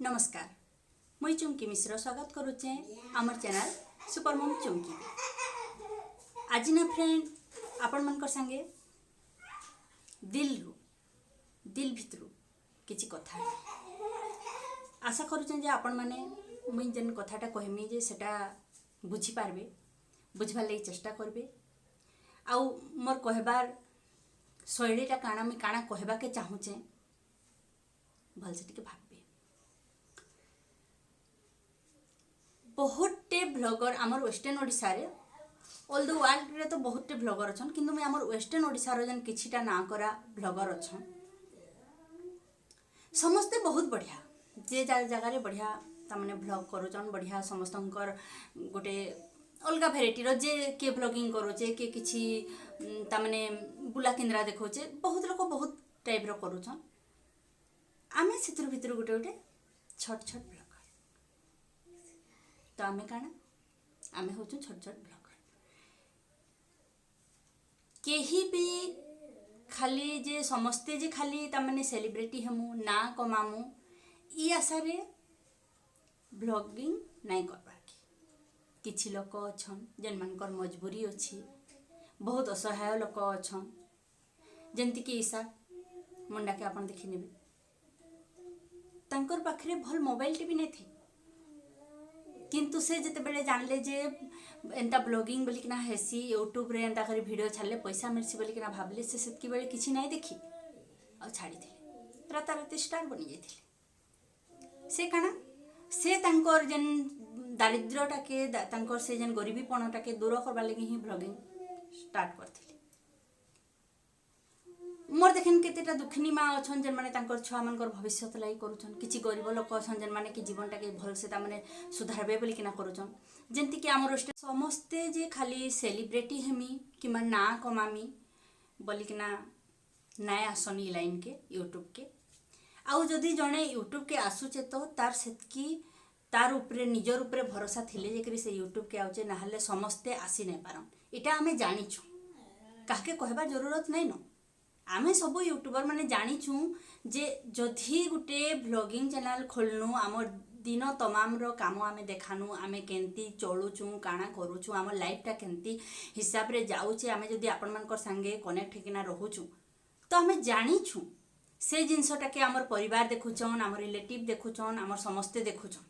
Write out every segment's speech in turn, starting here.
नमस्कार मुई चुमकी मिश्र स्वागत करुचे आमर चैनल सुपर मम चुमकी। आज ना फ्रेंड आपण मन संगे दिल भितरू किछि कथा आशा करुचे आपण माने मुई जेन कथाटा कहमी जे सेटा बुझी पारबे बुझबार लगी चेष्टा करबे आउ मोर कहबार शैलीटा काना मुई काना कहबा के चाहूचे भलसे टिके भाबे। बहुतटे ब्लॉगर आमर वेस्टर्न ओडिशा रे ऑल द वर्ल्ड रे तो बहुतटे ब्लॉगर अछन किंतु मैं आमर वेस्टर्न ओडिशा रो जन किछिटा ना करा ब्लॉगर अछन समस्ते बहुत बढ़िया जे जगह रे बढ़िया तमने ब्लॉग करूचन बढ़िया समस्तंकर गोटे अलगा भेराइटी रो जे के ब्लॉगिंग करूचे के किछि तमने बुला केन्द्रा देखोचे बहुत लोग बहुत टाइप रो करूचन आमे सितर भितर गोटे गोटे छोट छोट ब्लॉगर तो आमे काना आमे होचु छोट छोट ब्लॉगर केही भी खाली जे समस्ते जे खाली तमने सेलिब्रिटी हमु ना कमामु ई आशा रे ब्लॉगिंग नहीं करबा किछि लोक अछन जेन मानकर मजबूरी अछि बहुत असहाय लोक अछन जेंति कि ईसा मुंडा के आपण देखि नेबे तांकर पाखरे भल मोबाइल टीवी नै थी किंतु से जते बेले जानले जे एंता ब्लॉगिंग बोली किना हेसी यूट्यूब रे एंता करी वीडियो छाड़ले पैसा मिलसी बोली किना भाबले से सेतकी बेले किछि नै देखि आ छाड़ी थिले राताराती स्टार बनि जेथिले से काना से तांकर जेन दारिद्र्यटा के तांकर से जेन गरीबीपणटा के दूर करबा लगी ही ब्लॉगिंग स्टार्ट करथिले। मोर देखन केतेटा दुखनी माँ अछन जेन माने तांकर छुआ मानकर भविष्य लगी करूछन किछि गरीब लोक अछन जेन माने कि जीवनटा के भल से ता माने सुधारबे बोली किना करूछन जेंति कि हमर समस्ते जे खाली सेलिब्रिटी हेमी किमा ना कमामी बोली किना नाय आसनी लाइन के यूट्यूब के आउ जदि जणे यूट्यूब के आसुचे तो तार सेतकी तार ऊपर निजर ऊपर भरोसा थिले जे से यूट्यूब के आउचे ना हले समस्ते आसी नै पारन इटा हमें जानिछु काहे कहबा जरूरत नै न आमे सब यूट्यूबर माने जानिछु जे जदि गुटे ब्लॉगिंग चैनल खोलनु आमर दिन तमाम रो काम आमे देखानु आमे केंती चलुछु काना करूछु आमर लाइफ टा केंती हिसाब रे जाउचे आमे जदि आपन मानकर संगे कनेक्ट हेकिना रहुछु तो आमे जानिछु से जिनसटा के आमर परिवार देखुछन आमर रिलेटिव देखुछन आमर समस्ते देखुछन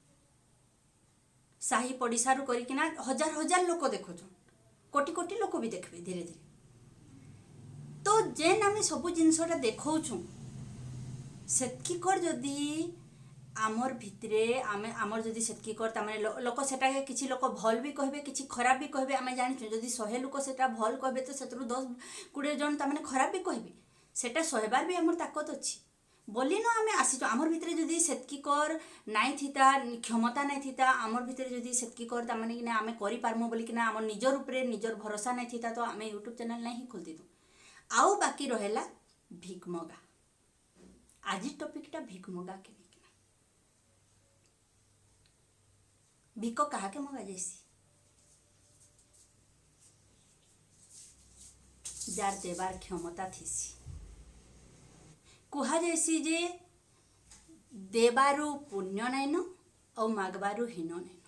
साही पड़िशा रु करिकिना हजार हजार लोक देखुछन कोटी कोटी लोक भी देखबे धीरे धीरे तो जेन आमे सब जिनसटा देखौछु सेतकी कर जदि आमर भितरे आमे आमर जदि सेतकी कर ता माने लोक सेटा के किछि लोक भल भी कहबे किछि खराब भी कहबे आमे जानिछु जदि 100 लोक सेटा भल कहबे तो सेतरु 10 20 जन ता माने खराब भी कहबे सेटा सहबार भी आमर ताकत अछि बोली न आमे आसी आमर भितरे जदि सेतकी कर नाइ थिता क्षमता नाइ थिता आमर भितरे जदि सेतकी कर ता माने किना आमे करि पारमु बोली किना आमर निजर ऊपर निजर भरोसा नाइ थिता तो आमे यूट्यूब चैनल नाही खोलती दु आउ बाकी रहेला भिकमगा आज टॉपिकटा भिकमगा के किना भिको कहा के मगा जैसी जार देवार क्षमता थीसी कुहा जैसी जे देबारु पुण्य नाइन और मागबारु हीन नाइन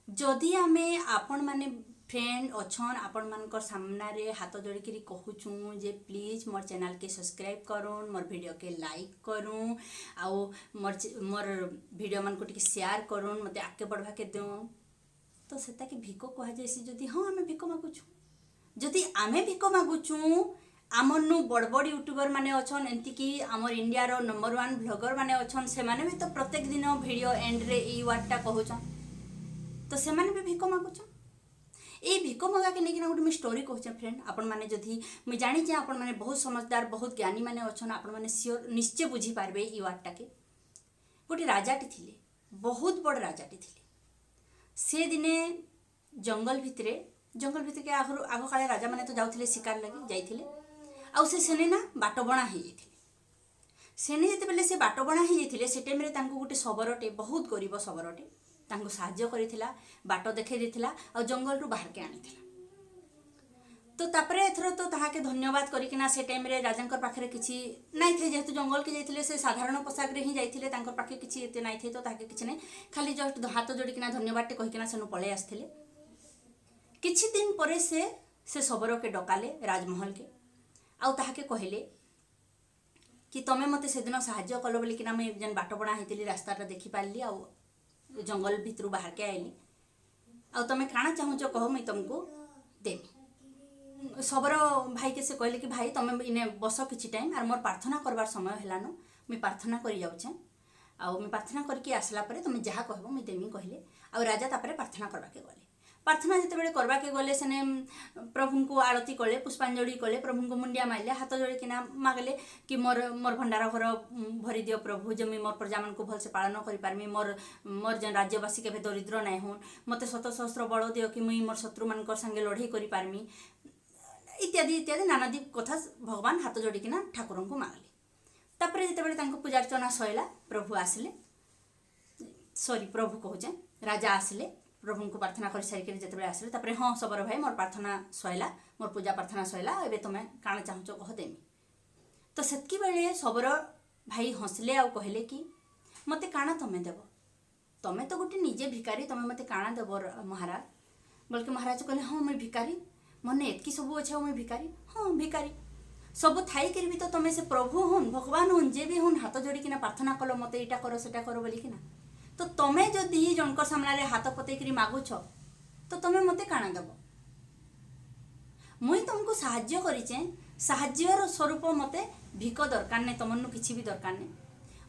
जदि आमे आपण माने फ्रेंड अछन आपण मानकर सामना रे हाथ जोड़ी करी कहूछु जे प्लीज मोर चैनल के सब्सक्राइब करूँ मोर वीडियो के लाइक करूँ आउ मोर वीडियो मन को टिके शेयर करूँ मते आगे बढ़वा के दो तो सेता के भिको कहा जैसी जदि हाँ आमे भिको मागुछु जदि आमे भिको मागुछु आमनु बड़ बड़ यूट्यूबर माने अछन एंती कि आमर इंडिया रो नंबर 1 ब्लॉगर माने अछन से माने भी तो प्रत्येक दिन वीडियो एंड रे ई वर्डटा कहउछन तो से माने भी भिको मागुछन ए भिको मगा के नेकिना गोटे मैं स्टोरी कहूँ फ्रेंड आपण मैंने जदि मुझे जानी आपण मैंने बहुत समझदार बहुत ज्ञानी मैंने अच्छन आपण मैंने सियोर निश्चय बुझी पारबे ई वार्डटा के गोटे राजाटी थिले बहुत बड़ राजाटी थिले से दिने जंगल भितरे के आग काले राजा मैंने तो जाउथिले शिकार लगी जाइथिले आउ से सेने ना बाट बणा हे जाइथिले सेने जते बेले से बाट बणा हे जाइथिले से टाइम रे तांको गोटे सबरटे बहुत गरीब सबरटे तांको साहाय्य करिथिला बाट देखै दिथिला आ जंगल रु बाहर के आनिथिला तो तापरे एथर तो ताहाके धन्यवाद करिकिना से टाइम रे राजांकर पाखरे किछि नाइ थे, जेहेतु जंगल के जाइथिले से साधारण पोशाक रे ही जाइथिले, तांकर पाखे किछि एते नाइ थे, तो ताहाके किछि नै, खाली जस्ट हाथ जोड़िकिना धन्यवाद टे कहिकिना सेनु पळे आस्थिले। किछि दिन परे से शबर के डकाले राजमहल के, आउ ताहाके कहिले कि तमे मते सेदिन साहाଯ୍य कलो बोलिकिना मैं जेन बाटबणा हेतिली रास्ताटा देखि पारली, आउ जंगल भितरु बाहर के आइली, आउ तमे काଣା चाहुचो कहो मैं तुमको देमी। शबर भाई के से कहले कि भाई तमे इने बस किछि टाइम, आर मोर प्रार्थना करबार समय हेलानो, मैं प्रार्थना करि जाउछे, आउ मैं प्रार्थना करके आसला परे तमे जहा कहबो मैं देमी कहले। आउ राजा तापरे प्रार्थना करबा के गले। प्रार्थना जिते बेले करबा के गले सेने प्रभु को आरती कले, पुष्पांजलि कले, प्रभु को मुंडिया मारले, हाथ जोड़ी किना मागले कि मोर मोर भंडार घर भरी दियो प्रभु, जमी मोर प्रजा मन को भल से पालन करि पारमी, मोर मोर जन राज्यवासी केबे दरिद्र नै होन, मते शत सहस्र बल दियो कि मुई मोर शत्रु मान संगे लड़ाई करि पारमी, इत्यादि इत्यादि नानादी कथा भगवान हाथ जोड़ी किना ठाकुर को मागले। तापरे जिते बेले तांको पूजा अर्चना सइला, प्रभु आसिले, सॉरी प्रभु कहूचे राजा आसिले, प्रभु को प्रार्थना कर सारिक जिते आसिले, तापरे हाँ शबर भाई मोर प्रार्थना सइला, मोर पूजा प्रार्थना सइला, एबे तमे काଣା चाहुचो कह देमी। तो सेतकी बेले शबर भाई हंसले आउ कहले कि मते काଣା तमे देबो, तमे तो गोटे निजे भिकारी, तमे मते काଣା देबो महाराज। बल्कि महाराज कहले हाँ मैं भिकारी, मने एतकी सब अच्छे मैं भिकारी, हाँ भिकारी सब थाई कर भी तो तमे से प्रभु हुन भगवान हुन जे भी हुन हाथ जोड़ी किना प्रार्थना कलो मते एटा करो सेटा करो बोली किना, तो तमे जदि जनकर सामना रे हाथ पते करी मागुछ तो तमे मते काଣା देबो। मुई तुमको साहाଯ୍य करिचे, साहाଯ୍यर स्वरूप मते भिक दरकार नै, तमन्नु किछि भी दरकार नै,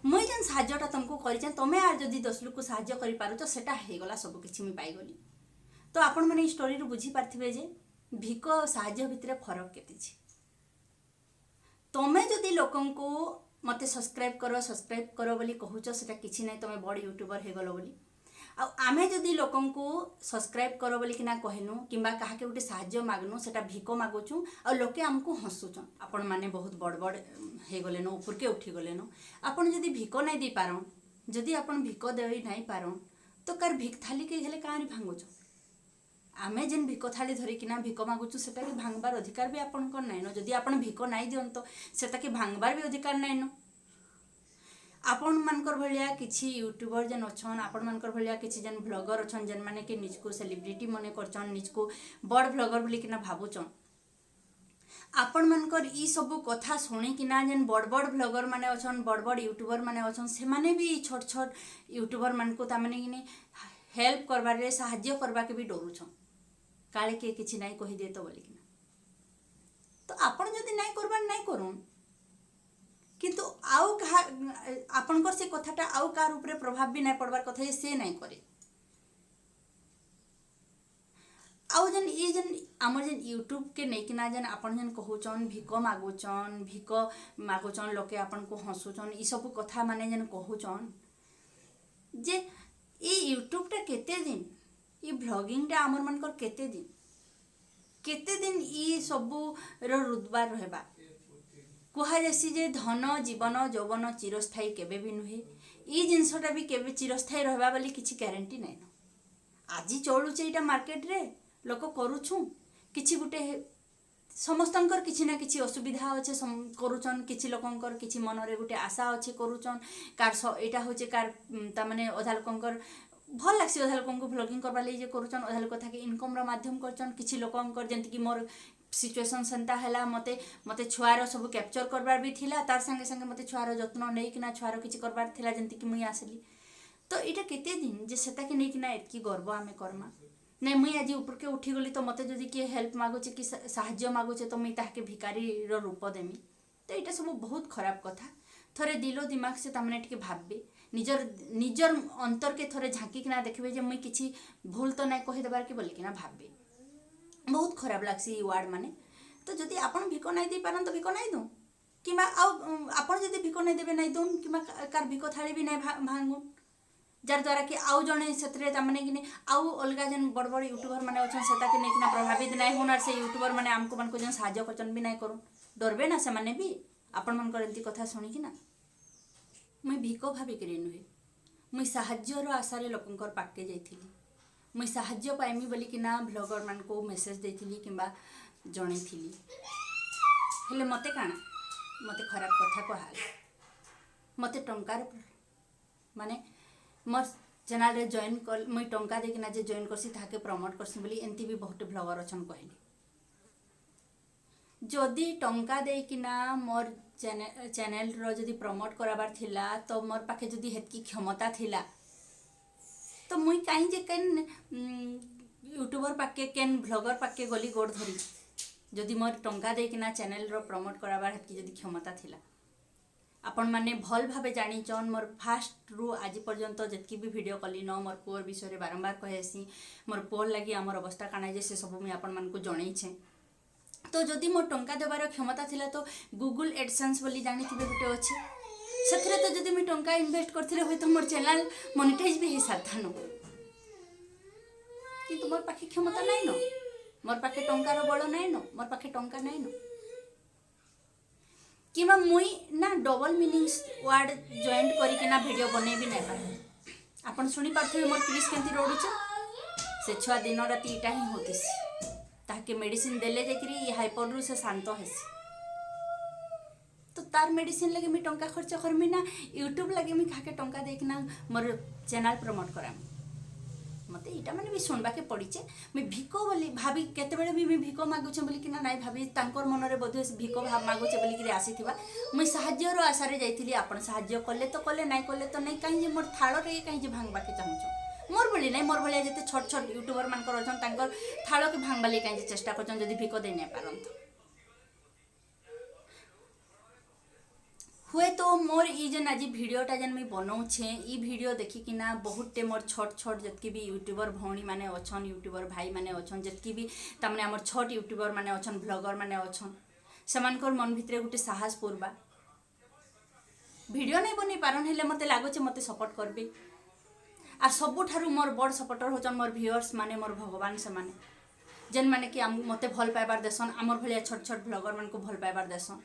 मुई जन साहाଯ୍यटा तुमको करिचे, तमे आर जदि 10 लोक को साहाଯ୍य करि पारुछ सेटा हे गला, सब किछि मी पाई गली। तो आपण माने ई स्टोरी रु बुझी पारथिबे जे भिक साहाଯ୍य भितरे फरक केते छी। तमे जदि लोकन को मते सब्सक्राइब करो बोली कहूच सेटा किछि नै, तमे बड़ यूट्यूबर हे गलो बोली। आ आमे जदि लोकन को सब्सक्राइब करो बोली किना कहनु किंबा काहा के उटे साहाଯ୍य मागनु, सेटा भिक मागुछु आ लोके हमको हंसुछन, आपण माने बहुत बड़ बड़ हे गले न, ऊपर के उठी गले न। आपण जदि भिक नै दे पारन, जदि आपण भिक देई नै पारन, तो कार भिक थाली के हेले कारी भांगुछ। आमे जेन भिक थाली धरिकिना भिक मागुछु सेटा के भांगबार अधिकार भी आपन को नै न, जदि आपण भिक नाइ दियंतो सेटा के भांगबार भी अधिकार नै न। आपण मानकर भलिया किछि यूट्यूबर जेन अछन, आपण मानकर भलिया किछि जेन ब्लॉगर अछन, जेन माने के निजको सेलिब्रिटी मने करछन, निजको बड़ ब्लॉगर बोली किना भाबुछन, आपण मानकर ई सब कथा सुनी किना जेन बड़ बड़ ब्लॉगर माने अछन, बड़ बड़ यूट्यूबर माने अछन, से माने भी छोट छोट यूट्यूबर मान को ता माने किने हेल्प करबार रे साहाଯ୍य करबा के भी डरुछन, काले के किछि नाइ कहि दे तो बोली किना। तो आपण जदि नाइ करबार नाइ करूं, किंतु आउ कहा आपनकर से कथाटा आउ कार ऊपर प्रभाव भी नाइ पड़बार कथा से नाइ करे। आउ जन ई जन हमर जन यूट्यूब के नै किना जन आपण जन कहउचन भिक मागुचन लोके आपण को हंसुचन, ई सब कथा माने जन कहउचन जे ई यूट्यूब टा केते दिन, ई ब्लॉगिंग टा हमर मानकर केते दिन ई सब रो रुदबार रहबा। कुहा जैसी जे धन जीवन यौवन चिरस्थायी केबे भी नुहे, ई जिनसटा भी केबे चिरस्थायी रहबा बोली किछि ग्यारंटी नै न। आजि चलुचे इटा मार्केट रे लोक करूछु, किछि गुटे समस्तंकर किछि ना किछि असुविधा अच्छे करूचन, किछि लोकंकर किछि मनरे गुटे आशा अच्छे करूचन, कार एटा होचे कार ता माने अधा लोकंकर भल लागसी, अधा लोकंको ब्लॉगिंग करबा ले जे करूचन, अधा लोक थाके इनकम रो माध्यम करचन, किछि लोकंकर जेंति कि मोर सिचुएशन सेंता हैला, मते छुआर सब कैप्चर करबार भी थिला, तार संगे संगे मते छुआर जत्न नै किना छुआर किछि करबार थिला, जेंति कि मुई आसली। तो एटा केते दिन जे सेता के नै किना एतकी गर्व आमे करमा नै, मुई आज ऊपर के उठी गली तो मते जदि के हेल्प मागुचे कि साहाଯ୍य मागुचे तो मुई ताके भिकारी रो रूप देमी। तो एटा सब बहुत खराब कथा। थरे दिलो दिमाग से तामने टिके भाबबे, निजर अंतर के थरे झांकी किना देखबे जे मुई किछि भूल तो नै कहि देबार के बोली किना भाबबे। बहुत खराब लागसी ई वर्ड माने। तो जदि आपण भिक नै दे पारन तो भिक नै दो, किमा आपण जदि भिक नै देबे नै दोन, किमा कार भिक थाली भी नै भांगुन, जार द्वारा कि आउ जने सेतरे तामने किने आउ अलगा जन बड़ बड़ यूट्यूबर माने अछन सेता के नै किना प्रभावित नै होन, आर से यूट्यूबर माने हमको मन को जन साहाଯ୍य करचन भी नै करू, डरबे ना से माने भी आपण मन कर एंती कथा सुनी कि ना। मुई भिक भाबी करी नुहे, मुई साहाଯ୍यर आशा रे लोकंकर पाके जाइथिली, मुई साहाଯ୍य पाइमी बोली कि ना ब्लॉगर मान को मेसेज देथिली, किंबा जणैथिली हेले मते काना मते खराब कथा कहला मते टंकार माने मोर चैनल रे जॉइन कर मुई टंका देकिना जे जॉइन करसी ताके प्रमोट करसी बोली एंती भी बहुत ब्लॉगर अछन कहली जदि टंका देकिना मोर चैनल रो जदि प्रमोट कराबार थिला तो मोर पाखे जदि हेतकी क्षमता थिला तो मुई काई जे केन यूट्यूबर पाके केन ब्लॉगर पाके गली गोड़ धरी जदि मोर टंका देकिना चैनल रो प्रमोट कराबार हेतकी जदि क्षमता थिला आपण माने भल भावे जानिचन मोर फास्ट रु आज पर्यंत जतकी भी वीडियो कली न मोर पुअर विषय बारंबार कहेसी मोर पुअर लगी आमर अवस्था काना जे से सब मुई आपण मान को जणैछे तो जदि मोर टंका देबार क्षमता थिला तो गूगल एडसेंस बोली जानिथिबे गुटे अछि सेथरे तो जदि मुई टंका इन्वेस्ट करथिले होय तो मोर चैनल मोनेटाइज भी हे साथानो किंतु मोर पाखे क्षमता नै न मोर पाखे टंकार बळ नै न मोर पाखे टंका नै न किंवा मुई ना डबल मीनिंग्स वर्ड जॉइंट करके ना वीडियो बने भी नहीं पारे आपण सुनी पारथि मोर क्रिस केंती रोडुछ से छुआ दिन राति इटा ही होतिस ताके मेडिसिन देले जेकरी हाइपर रु से शांत हेसी तो तार मेडिसिन लगे मी टंका खर्च करमी ना यूट्यूब लगे मी खाके टंका देकिना मोर चैनल प्रमोट कराम मते इटा माने भी सुनबा के पड़ीचे मैं भिको बोली भाभी केते बेले भी मैं भिको मागुछे बोली कि ना नाइ भाभी तांकर मन रे बोधे भिको मागुछे बोली कि आसीथिबा मैं साहाଯ୍य रो आशा रे जाइथिली आपण साहाଯ୍य कले तो कले नाइ कले तो नाइ काहे जे मोर थालो रे काहे जे भांगबा के चाहूछ मोर बोली नाइ मोर भलिया जते छोट छोट यूट्यूबर मान कर अछन तांकर थालो के भांगबा ले काहे जे चेष्टा करछन जदी भिको दे नै पारंत हुए तो मोर ई जन आज भिडियोटा जन मैं बनाऊे ई भिडियो देखिकिना बहुतटे मोर छोट छोट जतकी भी यूट्यूबर भौणी माने अछन यूट्यूबर भाई माने अछन जतकी भी तमने हमर छोट यूट्यूबर माने अछन ब्लॉगर माने अछन समानकर मन भितरे गुटे साहस पूर्वा भिडियो नहीं बनी पारन हेले मते लागोचे मते सपोर्ट करबे आ सबुठारु मोर बड़ सपोर्टर होचन मोर व्यूअर्स माने मोर भगवान से माने जन माने कि मते भल पाइबार देसन हमर भलिया छोट छोट ब्लॉगर मान को भल पाइबार देसन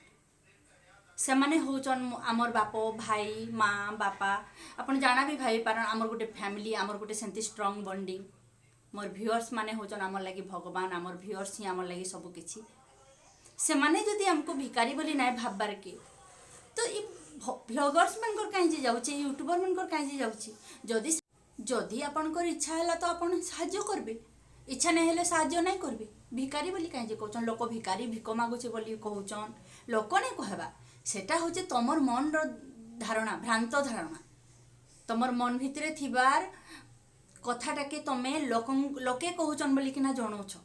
से माने होचन आमर बापो भाई माँ बापा अपन जाना भी भाई पारन आमर गोटे फैमिली आमर गोटे सेंती स्ट्रांग बॉन्डिंग मोर व्यूअर्स माने होचन आमर लगी भगवान आमर व्यूअर्स ही आमर लगी सब किछि से माने जदि हमको भिकारी बोली नाइ भाबबार के तो ई ब्लॉगर्स मनकर काहे जे जाउची यूट्यूबर मनकर काहे जे जाउची जदि जदि आपनकर इच्छा हला तो आपन सहाय्य करबे इच्छा नहीं हेले सहाय्य नहीं करबे भिकारी बोली काहे जे कहउचन लोक भिकारी भिको मागुचे बोली कहउचन लोक नहीं कहबा सेटा होचे तमर मन रो धारणा भ्रांत धारणा तमर मन भितरे थिबार कथाटा के तमे लोके कहउचन बोली किना जणौछ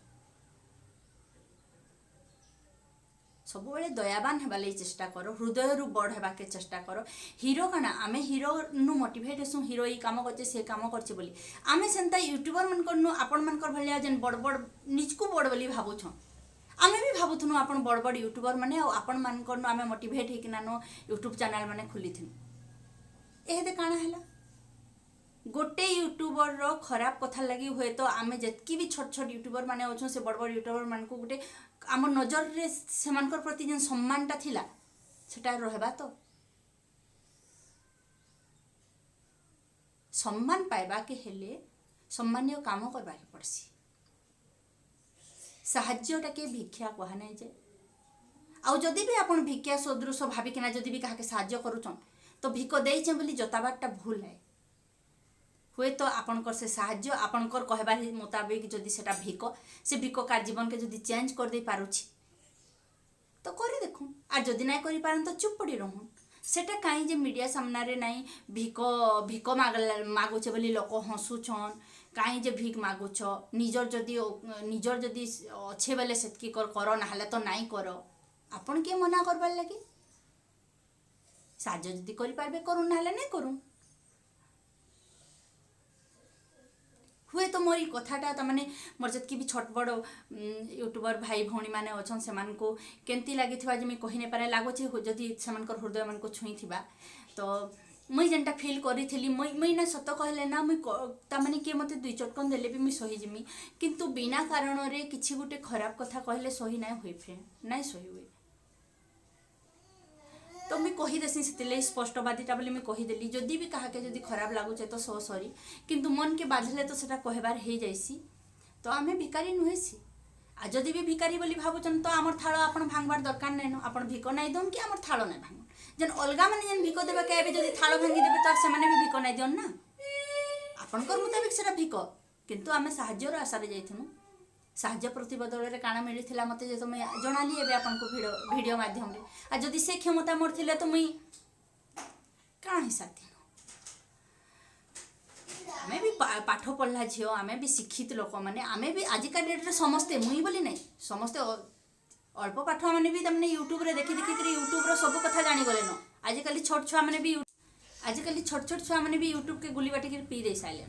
सब बेले दयावान हेबा लई चेष्टा करो हृदय रु बड़ हेबा के चेष्टा करो हीरो काना आमे हीरो नु मोटिवेट हेसु हीरो ई काम करचे से काम करचे बोली आमे सेंता यूट्यूबर मन करनु आपन मन कर भलिया जन बड़ बड़ निजकु बड़ बोली भाबुछ आमे भी भाबुथनु आपन बड़ बड़ यूट्यूबर माने आपन मान करनु आमे मोटिवेट हे किना नो यूट्यूब चैनल माने खुलिथिनु एहे दे काना हैला गोटे यूट्यूबर रो खराब कथा लगी हुए तो आमे जतकी भी छोट छोट यूट्यूबर माने अछन से बड़ बड़ यूट्यूबर मान को गोटे आम नजर रे सेमानकर प्रति जन सम्मानटा थिला सेटा रहबा तो सम्मान पाइबा के हेले सम्मानीय काम करबा के पड़सी साहाय्यटा के भिक्षा कहा नहीं जे आउ जदि भी आपण भिक्षा सदृश भाविकिना जदि भी काहे साहाय्य करूछन तो भिको देइछे बोली जताबारटा भूल है हुए तो आपनकर से साहाय्य आपनकर कहबार मुताबिक जदि सेटा भिको से भिको कार जीवन के जदि चेंज कर दे पारुछि तो करी देखु आ जदि नहीं करि पारन तो चुप पड़ी रहन सेटा काई जे मीडिया सामना रे नहीं भिको भिको मागुचे बोली लोक हंसुछन काई जे भिक मागुछ निजर जदि अच्छे बेले सेतकी कर ना तो नाई कर आपन के मना करबार लगी साहाय्य जदि करि पारबे करू ना नहीं करू हुए तो मोर कथाटा तमाने मोर जतकी भी छोट बड़ यूट्यूबर भाई भौणी माने अछन सेमान को केंती लागि थिबा जे मैं कहि नै पारे लागोचे जदि सेमानकर हृदय मन को छुई थिबा तो मुई जेनटा फील करी थी मुई ना सत कहले ना मुई तमाने के मते दुई चटकन देले भी मुई सही जिमी किंतु बिना कारण रे किछि गुटे खराब कथा कहले सही नाय होई फ्रेंड नाय सही हुए तो मुई कहि देसी सेतिले स्पष्टवादीटा बोली मुई कहि देली जदि भी काहा के जदि खराब लागुचे तो सो सॉरी किंतु मन के बाधले तो सेटा कहबार हे जाइसी तो आमे भिकारी नुहेसी आ जदि भी भिकारी बोली भावुचन तो आमर थाल आपन भांगबार दरकार नहीं आपन भिक नहीं दन कि आमर थाल नहीं भांग जेन अलगा मैंने जेन भिक देवे के जदि थाल भांगी देवे तो से भी भिक नहीं दियन ना आपनकर मुताबिक सेटा भिक किंतु आमे साहाज्यर आशारे जाइथनु साहाज्य प्रतिबदल काଣା मिली मत जो मुझे जनाली एवं आपको भिडियो माध्यम आ जदि से क्षमता मोर थिले तो मुई काଣା हिसाब थी आमे भी पाठ पढ़ला झील आमे भी शिक्षित लोक मैंने आमे भी आजिका डेट्रे समस्ते मुई बोली नहीं समस्ते अल्प पाठ मैंने भी तमने यूट्यूब रे देखी देखी यूट्यूब रो सब कथा जानी गले न आजिकल छोट छुआ मैंने भी आजिकल छोट छोट छुआ मैंने भी यूट्यूब के गुली बाटी पी दे सारे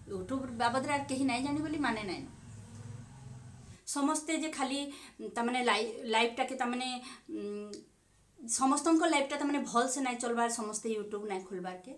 यूट्यूब बाबद कहीं नहीं जानी बोली माने नहीं समस्ते जे खाली तमने लाइवटा के तमने समस्त लाइवटा तमने भल से नहीं चलबार समस्ते यूट्यूब नहीं खोलबार के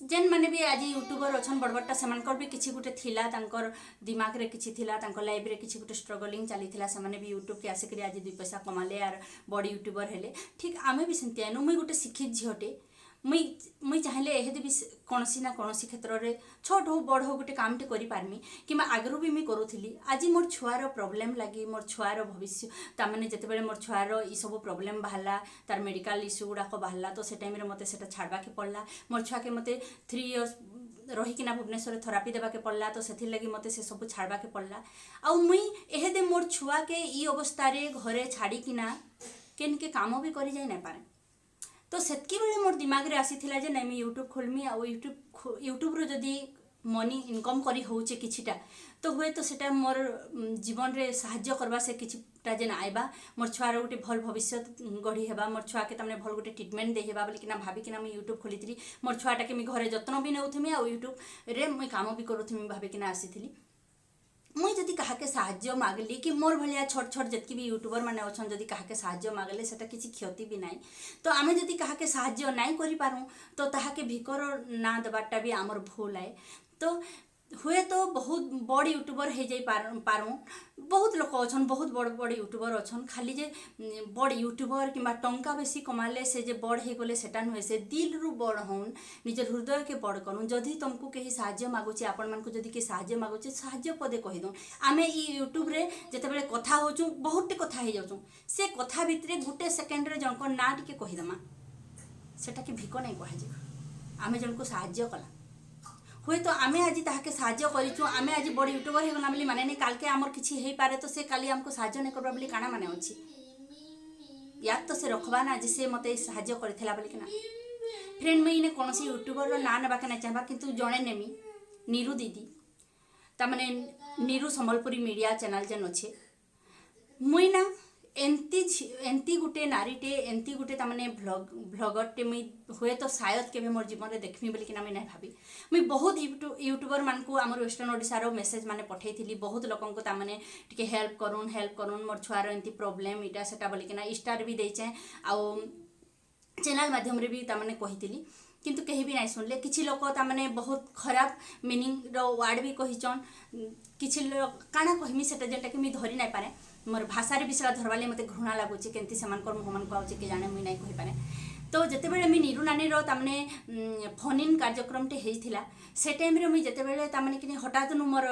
जेन माने भी आज यूट्यूबर अच्छन बड़बड़टा सेमानकर भी किसी गोटे थिला तांकर दिमाग रे किसी थिला तांकर लाइफ रे किसी गोटे स्ट्रगलिंग चली थिला से माने भी यूट्यूब के आसिक आज 2 पैसा कमाले आर बड़ी यूट्यूबर हेले ठीक आमे भी सेंती आनु मुई गोटे शिक्षित झीटे मुई चाहले एहेदे भी कौनसी ना कौनसी क्षेत्र रे छोट हो बड़ हो गोटे कामटे करि पारमी किमा आगरू भी मुई करूथिली आज मोर छुआर प्रॉब्लम लगी मोर छुआर भविष्य तामाने जते बेले मोर छुआर ई सब प्रॉब्लम बाहला तार मेडिकल इश्यू गुडाक बाहला तो से टाइम रे मते सेटा छाड़बा के पड़ला मोर छुआ के मते 3 इयर्स रहीकिना भुवनेश्वर थेरापी देवा के पड़ला तो से लगी मते से सब छाड़बा के पड़ला आ मुई एहेदे मोर छुआ के ई अवस्था रे घरे छाड़ी किना केन के काम भी करि जाय ना पारे तो सेतकी बेले मोर दिमाग रे आसी थिला जे नहीं यूट्यूब खोलमी आ यूट्यूब रो जदि मनी इनकम करी होचे किछिटा तो हुए तो सेटा मोर जीवन रे सहाय्य करबा से किछिटा जेन आइबा मोर छुआर गोटे भल भविष्य गढ़ी हेबा मोर छुआ के तमने भल गोटे ट्रीटमेंट दे हेबा बोली किना भाबी किना मैं यूट्यूब खोलितली मोर छुआटा के मी घरे जत्न भी नउथमी आ यूट्यूब रे मैं काम भी करूथमी भाबी किना आसीथिली मुई जदि कहा के साहाय्य मागली कि मोर भलिया छोट छोट जतकी भी यूट्यूबर माने अछन जदि कहा के साहाय्य मागले सेटा किसी क्षति भी नाही तो आमे जदि कहा के साहाय्य नाही करि पारू तो ताहा के भिकर ना देबाटा भी आमर भूल है तो हुए तो बहुत बड़ यूट्यूबर हो जाई पारू बहुत लोक अच्छन बहुत बड़ बड़ यूट्यूबर अच्छन खाली जे बड़ यूट्यूबर कि टंका बेसी कमाले से जे बड़ हो गले सेटा नुहे से दिल रु बड़ हन निज हृदय के बड़ करूँ जदि तुमको कहीं साहाय्य मागुचे आपण मानक जदि के साहाय्य मागुचे साहाय्य पदे कहीदूँ आम यूट्यूब रे जिते कथा होचु बहुत कथा हो जाऊँ से कथा भितर गोटे सेकेंड रे जनक ना टिके कहीदेमा सेटा कि भिक नहीं कह आम जन को साहाय्य कला हुए तो आमे आज ताके साहाय्य करिछु आमे आज बड़ यूट्यूबर हो गला माने नहीं काल के आमर किछि हेई पारे तो से काली हमको साहाय्य नहीं करबा बोली काना माने अछि याद तो से रखबा ना जे से मते साहाय्य करथिला बोली किना फ्रेंड मैं इने कोनसी यूट्यूबर रो ना नेबा के ना चाहबा किंतु जणे नेमी नीरू दीदी ता माने नीरू संबलपुरी मीडिया चैनल जन अच्छे मुई ना एंती गुटे नारीटे एंती गुटे तमाने भ्लगरटे मुई हुए तो शायद केबे मोर जीवन रे देखमी बोली किना मुई नहीं भाबी मुई बहुत यूट्यूबर मान को आमर वेस्टर्न ओडिसा रो मेसेज माने पठेइथिली बहुत लोकन को तमाने टिके हेल्प करूँ मोर छुआर एंती प्रॉब्लम इटा सेटा बोली किना स्टार भी देइचे आ चैनल माध्यम रे भी तमाने कहिथिली किंतु कहीं भी नहीं सुनले किछि लोक तमाने बहुत खराब मीनिंग रो वर्ड भी कहिचन किछि लोक काना कहमी सेटा जेटा कि मुई धरि नहीं पारे मोर भाषा भी सेटा धरवाले मते घृणा लागुचे केंती सेमानकर मुहमान को आउचे के जाने मुई नहीं कहि पारे तो जिते बेले मुई नीरू नानी रो तमने फोन इन कार्यक्रम टे हेइथिला से टाइम रे मुई जिते बेले तमने किने हठात नु मोर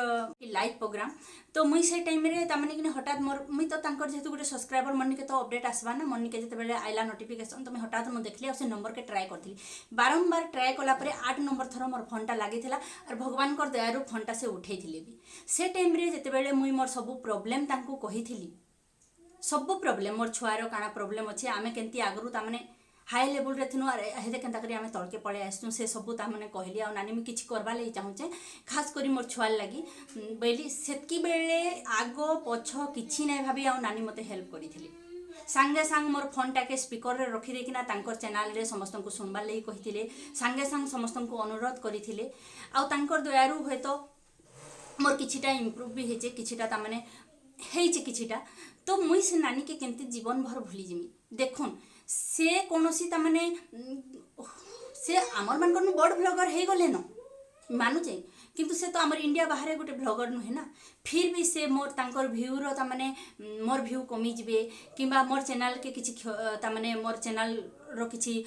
लाइव प्रोग्राम तो मुई से टाइम रे तमने किने हठात मोर मुई तो तांकर जेतु गुटे सब्सक्राइबर मन के तो अपडेट आसबा ना मन के जिते बेले आइला नोटिफिकेशन तो मुई हठात नु देखली आ से नंबर के ट्राई करथिली बारंबार ट्राई कला परे 8 नंबर थरो मोर फोनटा लागिथिला और भगवान कर दयारु फोनटा से उठेइथिले भी से टाइम रे जिते बेले मुई मोर सब प्रॉब्लम तांको कहिथिली सब प्रॉब्लम मोर छुआर काना प्रॉब्लम अच्छे आमे केंती आगरू तामने हाई लेवल रे थनु हेदे केंता करी आमे तळके पळे आसनु से सब तामने कहली आ नानी मी किछि करबा ले चाहूचे खास करी मोर छुआर लागी बेली सेतकी बेले आगो पछो किछि नै भाबी आ नानी मते हेल्प करिथिली सांगे सांग मोर फोनटा के स्पीकर रे रखि देकिना तांकर चैनल रे समस्त को सुनबा ले कहिथिले सांगे सांग समस्त को अनुरोध करिथिले आ तांकर दयारु होय तो मोर किछिटा इंप्रूव भी हेचे किछिटा तामने हेचे किछिटा तो मुई से नानी के केंती जीवन भर भूली जिमी देखुन से कोनोसी तमने से आमर मानकर बड़ ब्लॉगर हे गले न मानुचे किंतु से तो आमर इंडिया बाहर गोटे ब्लॉगर नुहे ना फिर भी से मोर तांकर व्यू रो तमने मोर व्यू कमी जिवे किंबा मोर चैनल के किछि तमने मोर चैनल रो किछि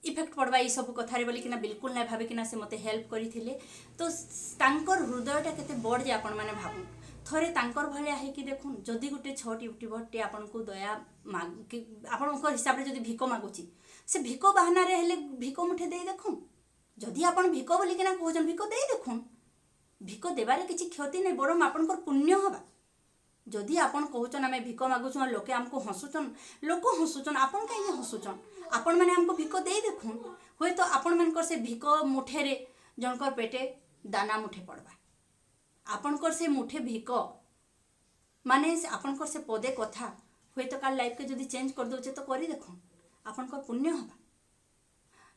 इफेक्ट पड़वा ये सब कथारे बोली किना बिल्कुल नहीं भाभी किना से मते हेल्प करिथिले तो तांकर हृदयटा केते बड़ जे आपण माने भाबु थरे तांकर भलिया है कि देखुन जदि गोटे छोट यूट्यूबरटे आपन को दया माग आपन हिसाब रे जदि भिक मागुची से भिक बहाना रे हेले भिक मुठे दे देखुन जदि आपन भिक बोली किना कहउछन भिक दे देखुन भिक देबारे किछि क्षति नै बरम आपनकर पुण्य हबा जदि आपन कहउछन आमे भिक मागुछन लोके हमको हंसुछन आपन काहे हंसुछन आपन माने हमको भिक दे देखुन होय तो आपन मानकर से भिक मुठे रे जनकर पेटे दाना मुठे पड़बा आपनकर से मुठे भिक माने आपनकर से पदे कथा हुए तो काल लाइफ के जदि चेंज कर दोचे तो करी देखो आपनकर पुण्य हबा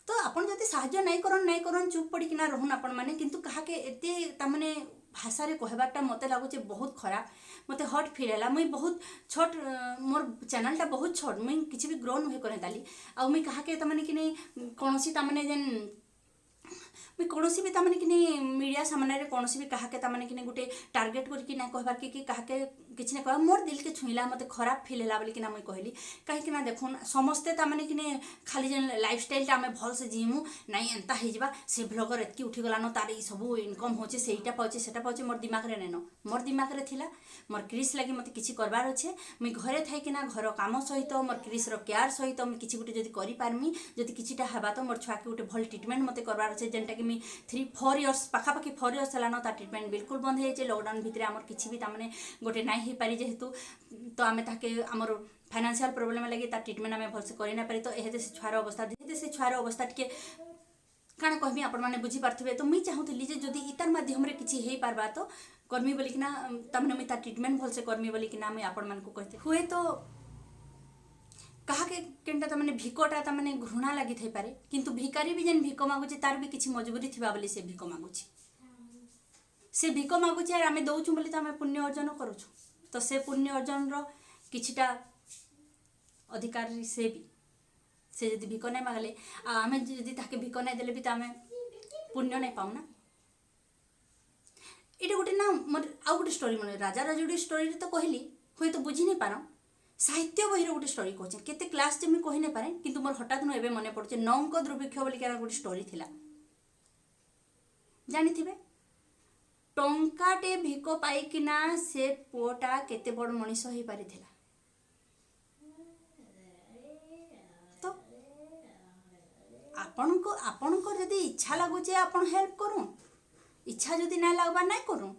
तो आपन जदि साहाय्य नहीं करन चुप पड़ी किना रहन आपन माने किंतु कहा के एते ता माने भाषा रे कहबाटा मते लागुचे बहुत खराब मते हट फील हैला मुई बहुत छोट मोर चैनल टा बहुत छोट मुई किछि भी ग्रो नहे करे ताली आ मुई कहा के ता माने कि नहीं कोनोसी ता माने जेन मुई कोनोसी भी ता माने कि नहीं मीडिया सामने रे कोनोसी भी कहा के ता माने कि नहीं गुटे टारगेट करके ना कहबार कि कहा के किछि ना कह मोर दिल के छुईला मते खराब फील हैला बोली कि ना मुई कहली काहे कि ना देखुन समस्ते ता माने कि नहीं खाली जेन लाइफस्टाइल टा हमें भल से जीमु नाही एंता हे जिबा से ब्लॉगर एतकी उठी गलानो तार ई सब इनकम होचे सेटा पाउचे सेटा पाउचे मोर दिमाग रे नेनो मोर दिमाग रे थिला मोर क्रिस लागि मते किछि करबार अछि मुई घरे थाई कि ना घर काम सहित मोर क्रिस रो केयर सहित मुई किछि गुटे जदी करि पारमी जदी किछिटा हेबा तो मोर छुआ के गुटे भल ट्रीटमेंट मते करबार अछि जेनटा कि मी 3-4 इयर्स पाखा पाखी 4 इयर्स हलानो ता ट्रीटमेंट बिल्कुल बंद हे जे लॉकडाउन भितरे हमर किछि भी ता माने गोटे नाही हे पारि जेहेतु तो आमे ताके हमर फाइनेंशियल प्रॉब्लम लगी ता ट्रीटमेंट आमे भल से करि ना पारि तो एहे से छुआर अवस्था टिके काना कहबी आपण माने बुझी पारथिबे तो मी चाहूतली जे जदी इतार माध्यम रे किछि हेई पारबा तो कर्मी बोली किना तमने मी ता ट्रीटमेंट भल से कर्मी बोली किना मैं आपण मान को कहते हुए तो कहा के केनटा त माने भिकोटा त माने घृणा लागि थई पारे किंतु भिकारी भी जेन भिको मागुचे तार भी किछि मजबूरी थिबा बोली से भिको मागुची से भिको मागुचे आर आमे दउछु बोली त आमे पुण्य अर्जन करूछु तो से पुण्य अर्जन रो किछिटा अधिकार से जदि भिको नै मागले आमे जदि ताके भिको नै देले भी त आमे पुण्य नै पाउ ना इटे गोटे ना मोर आ गोटे स्टोरी मन राजा राजुडी स्टोरी तो कहली होय तो बुझी नै पारो साहित्य बही गोटे स्टोरी कहचे केते क्लास जे मैं कहि नै पारे किंतु मोर हठात न एबे मने पड़चे नौंक दुर्भिक्ष बोली के गोटे स्टोरी थिला जानि थिबे टंकाटे भिको पाई किना से पुओटा केते बड़ मनीष होई पारिथिला तो आपनको जदि इच्छा लागुचे आपन हेल्प करू इच्छा जदि ना लागबा ना करू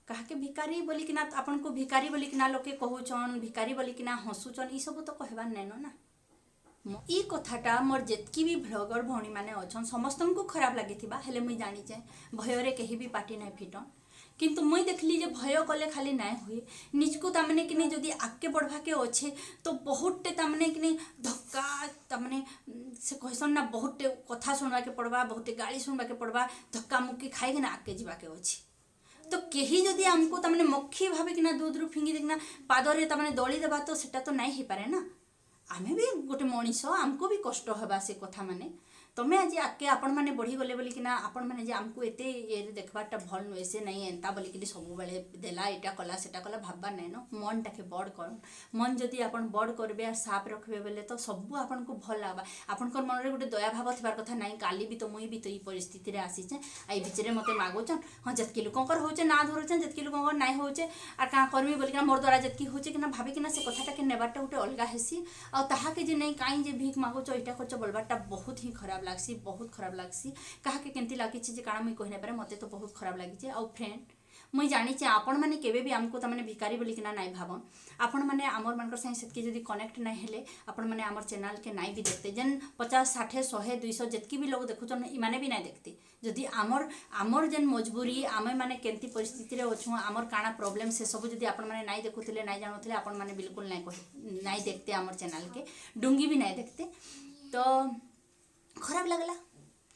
कहा के भिकारी बोली किना आपन को भिकारी बोली किना लोके कहउछन भिकारी बोली किना हंसुछन ई सब तो कहबा नैनो ना ई कथाटा मोर जेतकी भी ब्लॉगर भौणी माने अछन समस्तन को खराब लागिथिबा हेले मुई जानि जे भय रे केही भी पार्टी नै फिटन किंतु मुई देखली जे भय कले खाली नाय हुए निजको तामने कि नहीं जदि आगे बढ़वा के अच्छे तो बहुतटे तामने कि नहीं धक्का तामने से कहसन ना बहुतटे कथा सुनवा के पड़वा बहुतटे गाली सुनवा के पड़वा धक्का मुक्की खाई के ना आगे जीवा के अच्छी तो कहीं जदि हमको तामने मक्खी भावे कि ना दूध रु फिंगी देखना पादरे तामने दली देबा तो सेटा तो नहीं हो पारे ना आमे भी गोटे मनीष आमको भी कष्ट हवा से कथा माने तमें आज आके आपण मैंने बढ़ी गले बोली किना आपण मैंने आमको एते ये देखबाटा भल नुहे से नहीं एंता बोली कि सब बेले देला एटा कला सेटा कला भाबा नहीं न मन टाके बड़ कर मन जदि आपण बड़ करबे साफ रखबे बेले तो सब आपण को भल लागबा आपनकर मन रे गोटे दया भाव थिबार कथा नहीं काली भी तो मुई भी तो ई परिस्थिति रे आसीचे आई बिचरे मते मागोचन हां जतकी लोकंकर होचे ना धरचन जतकी लोकंकर नाही होचे आ का करबी बोली किना मोर द्वारा जतकी होचे किना भाबी किना से कथाटा के नेबाटा गोटे अलगा हेसी आ ताहा के जे नहीं काई जे भीख मागोचो इटा करच बोलबाटा बहुत ही खराब लागसी बहुत खराब लागसी कहा के केंती लागी जे काना मुई कहने पारे मते तो बहुत खराब लागी जे आ फ्रेंड मुई जानी चे आपण माने केबे भी हमको त माने भिकारी बोली किना नाइ भाबन आपण माने हमर मानकर संग सेतकी जदी कनेक्ट नाइ हेले आपण माने हमर चैनल के नाइ भी देखते जन 50 60 100 200 जतकी भी लोग देखुचन ई माने भी नाइ देखते जदी हमर जन मजबूरी आमे माने केंती परिस्थिति रे अछु हमर काना प्रॉब्लम से सब जदी आपण माने नाइ देखुथिले नाइ जानुथिले आपण माने बिल्कुल नाइ देखते हमर चैनल के डुंगी भी नाइ देखते तो खराब लगला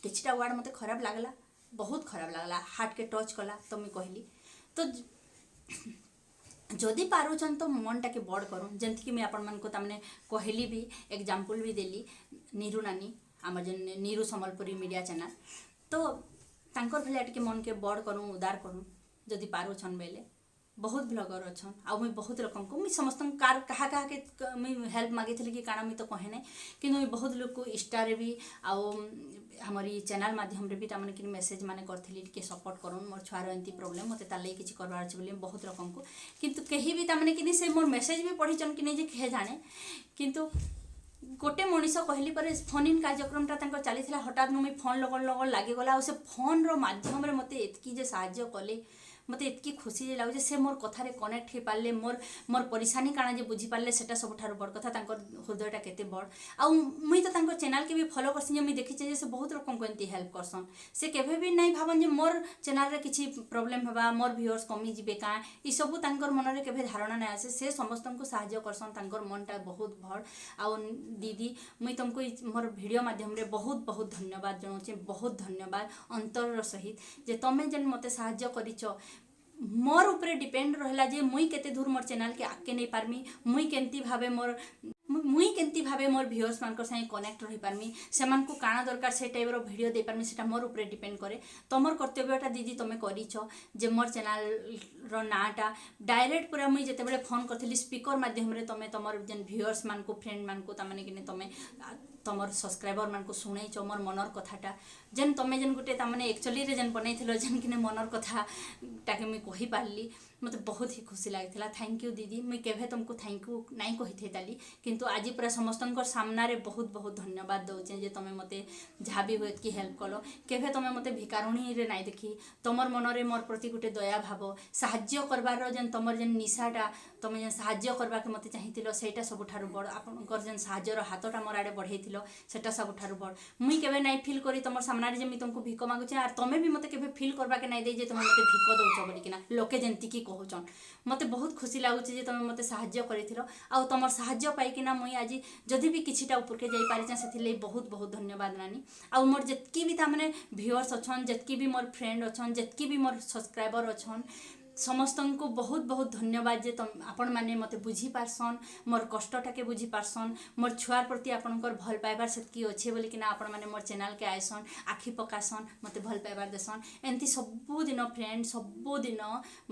किछटा वर्ड मते खराब लागला बहुत खराब लागला हार्ट के टच कला तो मैं कहली तो जदि पारुचन तो मन टाके बड़ करूँ जंत कि मैं आपण मन को तमने कहली भी एग्जांपल भी देली नीरू नानी आम जन नीरू संबलपुरी मीडिया चैनल तो तांकर भले टिके मन के बड़ करूँ उदार करूँ जदि पारुचन बेले बहुत ब्लॉगर अच्छन आ मुई बहुत लोक को मुई समस्त कार कहा कहा के मुई हेल्प मागी कि काना मुई तो कहे ना कि मुई बहुत लोग को इंस्टा भी आउ हमारी चैनल माध्यम रे भी तामने कि मेसेज माने करथिली कि सपोर्ट करन मोर छुआर एंती प्रॉब्लम मते ताले किछि करबार अछि बोली बहुत लोक को किंतु कहीं भी तामने कि से मोर मेसेज भी पढ़िचन कि नहीं जे कहे जाने किंतु गोटे मनीष कहली पर फोन इन कार्यक्रमटा तांको चली हठात मुझे फोन लगन लगन लगिगला आ से फोन रो माध्यम रे मते एतकी जे साहाय्य कले मते एतकी खुशी लगे से मोर कथारे कनेक्ट हो पारे मोर मोर परेशानी काना जे बुझी पारे सेटा सबठार बड़ कथा तांकर हृदयटा केते बड़ आ मुई तो तांकर चैनल के भी फॉलो करसी जे मुई देखिचे जे से बहुत लोक को एंती हेल्प करसन से केबे भी नहीं भाबन जे मोर चैनल रे किछि प्रॉब्लम हेबा मोर व्यूअर्स कमी जिबे का ई सब तांकर मन रे केबे धारणा नै आसे से समस्त को सहाय्य करसन तांकर मनटा बहुत भड़ आ दीदी मुई तुमको मोर वीडियो माध्यम रे बहुत बहुत धन्यवाद जनाऊँ बहुत धन्यवाद अंतर सहित जे तमें जेन मते सहाय्य करिच मोर ऊपर डिपेंड रहला जे मुई केते दूर मोर चैनल के आके नहीं पारमी मुई केंती भावे मोर व्यूअर्स मानकर साथे कनेक्ट रही पारमी सेमान को काना दरकार से टाइप रो वीडियो दे पारमी सेटा मोर ऊपर डिपेंड करे तमर कर्तव्यटा दीदी तमे करिछ जे मोर चैनल रो नाटा डायरेक्ट पूरा मुई जेते बेले फोन करथिली स्पीकर माध्यम रे तमे तमर जेन व्यूअर्स मान को फ्रेंड मान को तमने कि तमे तमर सब्सक्राइबर मान को सुनैछ मोर मनर कथाटा जेन तमे जेन गुटे तमने एक्चुअली रे जेन बनैथिलो जेन किने मनर कथा टाके मुई कहि पारली मते बहुत ही खुशी लागिथिला थैंक यू दीदी मुई केभे तुमको थैंक यू नहीं कहि ताली किंतु आज पूरा समस्तनकर सामना रे बहुत बहुत धन्यवाद दउचे जे तमे मते जहा भी होत की हेल्प कलो केभे तमे मते भिकारुणी रे नहीं देखी तमर मन रे मोर प्रति गुटे दया भाव साहाय्य करबार जेन तमर जेन निशाटा तमे जेन साहाय्य करबा के मते चाहिथिलो सेटा सबठारु बड़ आपनकर जेन साहाय्य रो हातटा मोर आडे बढ़ेइथिलो सेटा सबठारु बड़ मुई केबे नहीं फील करी तमर सामना रे जे मी तुमको भिक मागुचे आर तमे भी मते केबे फील करबा के नहीं दे जे तमे मते भिक दउछ बोली किना लोके जेंती की कहउचन मते बहुत खुशी लागुचे जे तमे मते साहाय्य करिथिलो आ तमर साहाय्य पाई किना मुई आज जदि भी किछिटा ऊपर के जाई पारिछ सेथिले बहुत बहुत धन्यवाद नानी आ मोर जेतकी भी तामने व्यूअर्स अछन जेतकी भी मोर फ्रेंड अछन जेतकी भी मोर सब्सक्राइबर अछन समस्त को बहुत बहुत धन्यवाद जे तुम आपण माने मते बुझी पारसन मोर कष्टटा के बुझी पारसन मोर छुआर प्रति आपनकर भल पाइबार सेतकी अच्छे बोली किना आपण माने मोर चैनल के आइसन आखि पकासन मते भल पाइबार देसन एंती सबु दिन फ्रेंड सबु दिन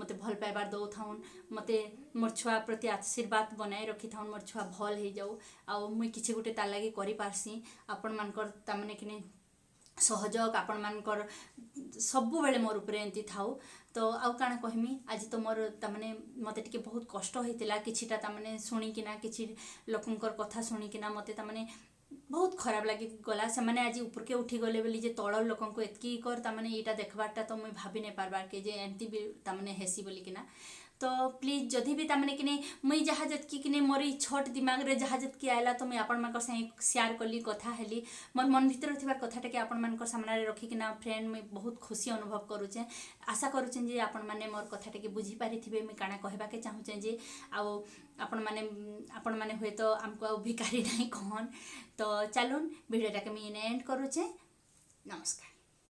मते भल पाइबार दउ थाउन मते मोर छुआ प्रति आशीर्वाद बनाए रखी थाउन मोर छुआ भल हे जाऊ आ मुई किछि गुटे ता लागि करि पारसी आपण मानकर ता माने किने सहयोग आपण मानकर सबु बेले मोर ऊपर एंती थाउ तो आउ काना कहमी आज तो मोर तमने मते टिके बहुत कष्ट होइतिला किछिटा तमने सुनी किना किछि लोकंकर कथा सुनी किना मते तमने बहुत खराब लगी गला से माने आज ऊपर के उठी गले बोली जे तळ लोकन को एतकी कर तमने एटा देखबारटा तो मुई भाबी नै पारबार के जे एंती भी तमने हेसी बोली किना तो प्लीज जदि भी तमने किने मुई जहा जतकी किने मोरी छोट दिमाग रे जहा जतकी आइला तो मुई आपण मानकर संगे शेयर करली कथा हेली मोर मन भीतर थिबा कथाटा के आपण मानकर सामना रे रखी किना फ्रेंड मुई बहुत खुशी अनुभव करूचे आशा करूचे जे आपण माने मोर कथाटा के बुझी पारिथिबे मुई काना कहबा के चाहूचे जे आउ आपण माने होय तो हमको आ भिकारी नहीं कहन तो चलून वीडियोटा के मुई एंड करूचे नमस्कार।